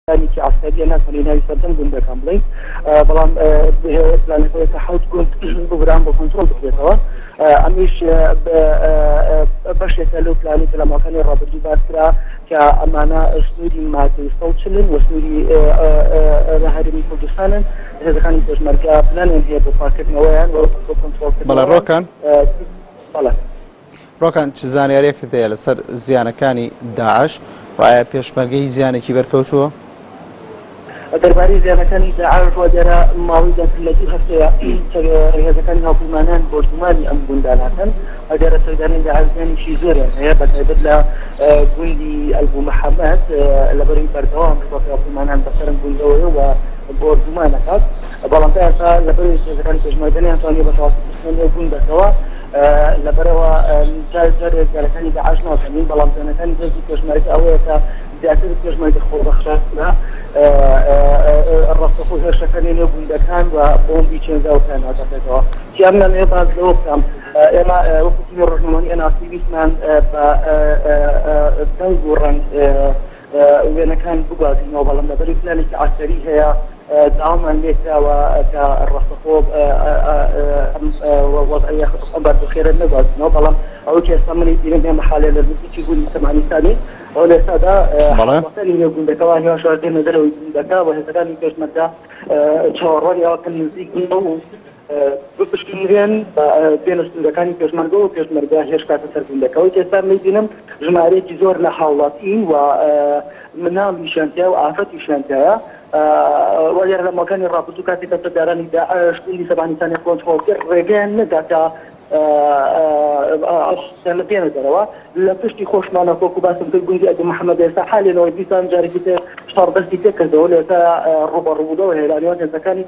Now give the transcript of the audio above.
که عسکری ناتوانی ناوی سەردەم گوندەکان بڵین بەڵام پلانەکەی حوت گوند بگران بۆ کۆنتڕۆل بکرێتەوە ئەمیش بەشێکە لەو پلانی کە لە ماکانی ڕابردوو باسکرا کە ئەمانە سنووری مادەی 140 و سنووری لە هەرێمی کوردستانن هێزەکانی پێشمەرگە پلانیان هەیە بۆ پاکردنەوەیان بۆ کۆنتڕۆلکردنەوە. بەڵێ ڕۆکان بەڵێ ڕۆکان چ زانیاریەکت هەیە لەسەر زیانەکانی داعش و ئایا پێشمەرگەی زیانێکی بەرکەوتووە؟ دەربارەی زیانەکانی داعش ڕۆدەرە ماوەی لە دوو هەفتەیە هێزەکانی هاوپەیمانان بۆژمانی ئەم گوندانەکەن ئەگەرە سەردانی داعشیانیشی زۆریان هەیە بەتایبەت لە گوندی ئەلبومەحەمەد لەبەرەوەی بەردەوام هاوپەیمانان بەسەر گوندەوەیە و بۆژمانەکات بەڵام ئێستا لەبەرەوەی هێزەکانی پێشمەرگە نەیانتوانێت بە تەواوی گوندەکەوە لەبەرەوە جارێکەکانی داعش ناکەنین بەڵام زیانەکانی هێزی پێشمەرگە ئەوەیە کە زیاتر پێشمەرگە خۆبەخشاکرا ڕاستەخۆ هێرشەکانی نێو گوندەکان و بۆمبی چێنجاوکان هاتەکەەوە چیاممان ێ باز لەوە بکەم ئێمە وەکو تیمی ڕۆژنامەی ئەناسی ویستمان بە دەنگ و ڕەنگ وێنەکان بگوازینەوە بەڵام لەبەری پلانێکی عسکەری هەیە داوامان لێکراوە کە ڕاستەخۆ وەضعی ئەم بەردەخێرە نەگوازینەوە بەڵام ئەوە کە ئێستا منی بینم هێمە حالێ لە نزیکی گوندی سەمانیستانی ئەو لە ئێستادا وەسەری نێو گوندەکەەوە هێوا شاردێنە دەرەوەی گوندەکە و هێزەکانی پێشمەرگە چاوەڕوانی کە نزیک بوونەوە و بپشکنرێن بێنە سنوورەکانی پێشمەرگە و پێشمەرگە هێشکاتە سەر گوندەکەەوەی ئێستا میبینم ژمارەیەکی زۆر لە هاوڵاتین و مناڵی شانتیا و ئافرەتی شانتایە وەگەر لە ماکانی ڕابردوو کاتێک کە سەردارانی داعش گوندی سەبانیستانی کۆنتڕۆڵ کرد ڕێگەیان نەدا کە لە پێنە دەرەوە لە پشتی خۆشمانە کۆکو باسم کرد گوندی ئەدو محەممەد ئێستا حالێنەوە دیسان جارێکی تر شار بەستی تێ کردەوە لێتا ڕوبەڕوودەوە هێرانیوان هێزەکانی